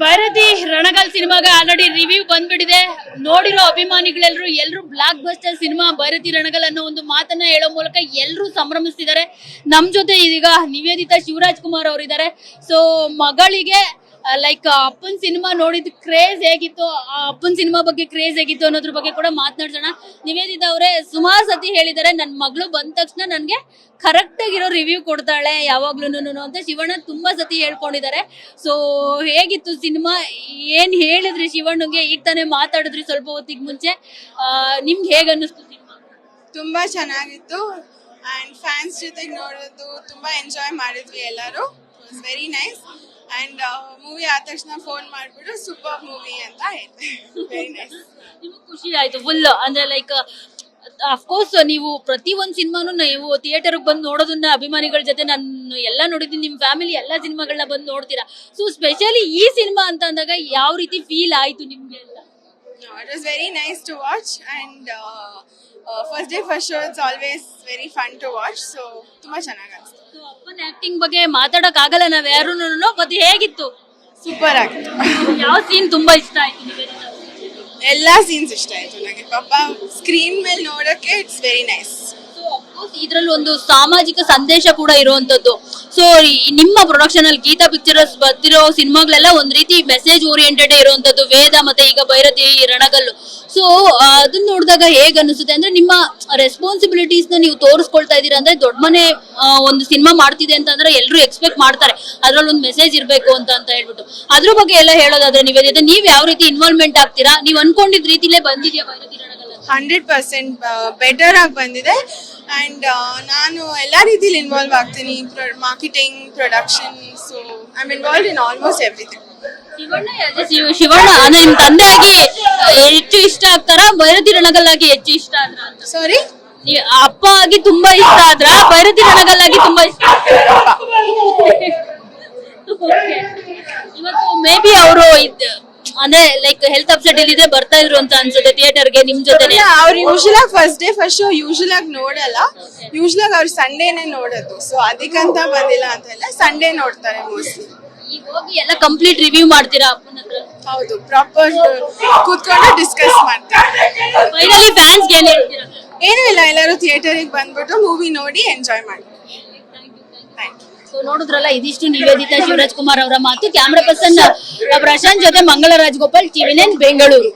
ಭಾರತಿ ರಣಗಲ್ ಸಿನಿಮಾಗೆ already review ಬಂದ್ಬಿಟ್ಟಿದೆ. ನೋಡಿರೋ ಅಭಿಮಾನಿಗಳೆಲ್ಲರೂ blockbuster cinema Bhairathi Ranagal ಅನ್ನೋ ಒಂದು ಮಾತನ್ನ ಹೇಳೋ ಮೂಲಕ ಎಲ್ಲರೂ ಸಂಭ್ರಮಿಸ್ತಿದ್ದಾರೆ. ನಮ್ ಜೊತೆ ಇದೀಗ ನಿವೇದಿತಾ ಶಿವರಾಜ್ ಕುಮಾರ್ ಅವರು ಇದ್ದಾರೆ. ಸೊ ಮಗಳಿಗೆ ಲೈಕ್ ಅಪ್ಪನ್ ಸಿನಿಮಾ ನೋಡಿದ ಕ್ರೇಜ್ ಹೇಗಿತ್ತು, ಆ ಅಪ್ಪನ್ ಸಿನಿಮಾ ಬಗ್ಗೆ ಕ್ರೇಜ್ ಹೇಗಿತ್ತು ಅನ್ನೋದ್ರ ಬಗ್ಗೆ ಕೂಡ ಮಾತನಾಡ್ಸೋಣ. ನಿವೇದಿತಾ ಅವರೇ ಸುಮಾರು ಸತಿ ಹೇಳಿದ್ದಾರೆ, ನನ್ ಮಗಳು ಬಂದ ತಕ್ಷಣ ನನ್ಗೆ ಕರೆಕ್ಟ್ ಆಗಿರೋ ರಿವ್ಯೂ ಕೊಡ್ತಾಳೆ ಯಾವಾಗ್ಲೂನು ಅಂತ ಶಿವಣ್ಣ ತುಂಬಾ ಸತಿ ಹೇಳ್ಕೊಂಡಿದ್ದಾರೆ. ಸೊ ಹೇಗಿತ್ತು ಸಿನಿಮಾ, ಏನ್ ಹೇಳಿದ್ರಿ ಶಿವಣ್ಣಗೆ? ಈಗ ತಾನೇ ಮಾತಾಡಿದ್ರಿ ಸ್ವಲ್ಪ ಹೊತ್ತಿಗೆ ಮುಂಚೆ, ನಿಮ್ಗೆ ಹೇಗ ಅನ್ನಿಸ್ತು ಸಿನಿಮಾ? ತುಂಬಾ ಚೆನ್ನಾಗಿತ್ತು ಅಂಡ್ ಫ್ಯಾನ್ಸ್ ಜೊತೆಗೆ ನೋಡೋದು ತುಂಬಾ ಎಂಜಾಯ್ ಮಾಡಿದ್ವಿ ಎಲ್ಲರೂ. It was very nice and movie ಆದ ತಕ್ಷಣ ಫೋನ್ ಮಾಡ್ಬಿಟ್ಟು ಸೂಪರ್ ಮೂವಿ ಅಂತ ಹೇಳ್ತಾರೆ. Very nice. ನಿಮ್ಗೆ ಖುಷಿ ಆಯ್ತು ಫುಲ್? ಅಂದ್ರೆ ಲೈಕ್ ಅಫ್ಕೋರ್ಸ್ ನೀವು ಪ್ರತಿ ಒಂದ್ ಸಿನಿಮಾನು ನೀವು ಥಿಯೇಟರ್ಗೆ ಬಂದು ನೋಡೋದನ್ನ ಅಭಿಮಾನಿಗಳ ಜೊತೆ ನಾನು ಎಲ್ಲ ನೋಡಿದ್ದೀನಿ, ನಿಮ್ ಫ್ಯಾಮಿಲಿ ಎಲ್ಲಾ ಸಿನಿಮಾಗಳನ್ನ ಬಂದು ನೋಡ್ತೀರಾ. ಸೊ ಸ್ಪೆಷಲಿ ಈ ಸಿನಿಮಾ ಅಂತ ಅಂದಾಗ ಯಾವ ರೀತಿ ಫೀಲ್ ಆಯ್ತು ನಿಮ್ಗೆ ಅಂತ? It was very nice to watch and first day first show it's always very fun to watch. So ತುಂಬಾ ಚೆನ್ನಾಗಿ ಅನಿಸ್ತು. ಸೊ ಅಪ್ಪನ ಆಕ್ಟಿಂಗ್ ಬಗ್ಗೆ ಮಾತಾಡಕ್ ಆಗಲ್ಲ ನಾವ್ ಯಾರುನು, ಮತ್ತೆ ಹೇಗಿತ್ತು? ಸೂಪರ್ ಆಗಿತ್ತು. ಯಾವ ಸೀನ್ ತುಂಬಾ ಇಷ್ಟ ಆಯ್ತು ನಿವೇದಿತಾ? ಎಲ್ಲಾ ಸೀನ್ಸ್ ಇಷ್ಟ ಆಯ್ತು ನನಗೆ. ಪಾಪ ಸ್ಕ್ರೀನ್ ಮೇಲೆ ನೋಡಕ್ಕೆ ಇಟ್ಸ್ ವೆರಿ ನೈಸ್. ಇದ್ರಲ್ಲಿ ಒಂದು ಸಾಮಾಜಿಕ ಸಂದೇಶ ಕೂಡ ಇರುವಂತದ್ದು. ಸೊ ನಿಮ್ಮ ಪ್ರೊಡಕ್ಷನ್ ಅಲ್ಲಿ ಗೀತಾ ಪಿಕ್ಚರ್ಸ್ ಬರ್ತಿರೋ ಸಿನಿಮಾಗಳೆಲ್ಲ ಒಂದ್ ರೀತಿ ಮೆಸೇಜ್ ಓರಿಯೆಂಟೆಡ್ ಇರುವಂತದ್ದು, ವೇದ ಮತ್ತೆ ಈಗ ಭೈರತಿ ರಣಗಲ್ಲು. ಸೊ ಅದನ್ನ ನೋಡಿದಾಗ ಹೇಗ್ ಅನಿಸುತ್ತೆ ಅಂದ್ರೆ ನಿಮ್ಮ ರೆಸ್ಪಾನ್ಸಿಬಿಲಿಟೀಸ್ ನ ನೀವು ತೋರಿಸ್ಕೊಳ್ತಾ ಇದೀರಾ. ಅಂದ್ರೆ ದೊಡ್ಡ ಮನೆ ಒಂದು ಸಿನಿಮಾ ಮಾಡ್ತಿದೆ ಅಂತಂದ್ರೆ ಎಲ್ಲರೂ ಎಕ್ಸ್ಪೆಕ್ಟ್ ಮಾಡ್ತಾರೆ ಅದ್ರಲ್ಲಿ ಒಂದು ಮೆಸೇಜ್ ಇರ್ಬೇಕು ಅಂತ ಹೇಳ್ಬಿಟ್ಟು. ಅದ್ರ ಬಗ್ಗೆ ಎಲ್ಲ ಹೇಳೋದಾದ್ರೆ ನಿವೇದಿತಾ, ನೀವ್ ಯಾವ ರೀತಿ ಇನ್ವಾಲ್ವ್ಮೆಂಟ್ ಆಗ್ತೀರಾ? ನೀವ್ ಅನ್ಕೊಂಡಿದ್ ರೀತಿಲೇ ಬಂದಿದ್ಯಾ ಭೈರತಿ ರಣಗಲ್? 100% ಬೆಟರ್ ಆಗಿ ಬಂದಿದೆ ಅಂಡ್ ನಾನು ಎಲ್ಲಾ ರೀತಿಲಿ ಇನ್ವಾಲ್ವ್ ಆಗ್ತೀನಿ. Marketing, production, so I am involved in almost everything. Shivanna ಅಂದ್ರೆ ನಿಮ್ ತಂದೆಯಾಗಿ ಹೆಚ್ಚು ಇಷ್ಟ ಆಗ್ತಾರ, ಭೈರತಿ ರಣಗಲ್ ಆಗಿ ಹೆಚ್ಚು ಇಷ್ಟ ಆದ್ರ? ಸಾರಿ, ಅಪ್ಪ ಆಗಿ ತುಂಬಾ ಇಷ್ಟ ಆದ್ರ, ಭೈರತಿ ರಣಗಲ್ ಆಗಿ ತುಂಬಾ ಇಷ್ಟ? ಇವತ್ತು ಮೇ ಬಿ ಅವರು ಅಂದ್ರೆ ಲೈಕ್ ಹೆಲ್ತ್ ಅಪ್ಸೆಟ್ ಇಲ್ಲಿದೆ ಬರ್ತಾ ಇದ್ರು ಅಂತ ಅನ್ಸುತ್ತೆ ಥಿಯೇಟರ್ಗೆ ನಿಮ್ ಜೊತೆ. ಅವ್ರು usual first day first show usual ಆಗಿ ನೋಡಲ್ಲ. ಯೂಶುವಲ್ ಅವ್ರು ಸಂಡೇನೆ ನೋಡೋದು. ಸೊ ಅದಕ್ಕಂತ ಬಂದಿಲ್ಲ ಅಂತ ಇಲ್ಲ, ಸಂಡೇ ನೋಡ್ತಾರೆ ಮೋಸ್ಟ್ಲಿ. ಈಗ ಹೋಗಿ ಎಲ್ಲ ಕಂಪ್ಲೀಟ್ ರಿವ್ಯೂ ಮಾಡ್ತೀರಾ ಅಪ್ಪನ ಹತ್ರ? ಹೌದು, ಪ್ರಾಪರ್ ಕೂತ್ಕೊಂಡು ಡಿಸ್ಕಸ್ ಮಾಡ್ತಾರೆ. ಫೈನಲಿ ಫ್ಯಾನ್ಸ್ ಏನ್ ಹೇಳ್ತೀರಾ? ಏನೂ ಇಲ್ಲ, ಎಲ್ಲರೂ ಥಿಯೇಟರಿಗೆ ಬಂದ್ಬಿಟ್ಟು ಮೂವಿ ನೋಡಿ ಎಂಜಾಯ್ ಮಾಡಿ. Thank you. ಸೊ ನೋಡಿದ್ರಲ್ಲ, ಇದಿಷ್ಟು ನಿವೇದಿತಾ ಶಿವರಾಜ್ ಕುಮಾರ್ ಅವರ ಮಾತು. ಕ್ಯಾಮ್ರಾ ಪರ್ಸನ್ ಪ್ರಶಾಂತ್ ಜೊತೆ ಮಂಗಳ ರಾಜಗೋಪಾಲ್, ಟಿವಿ9 ಬೆಂಗಳೂರು.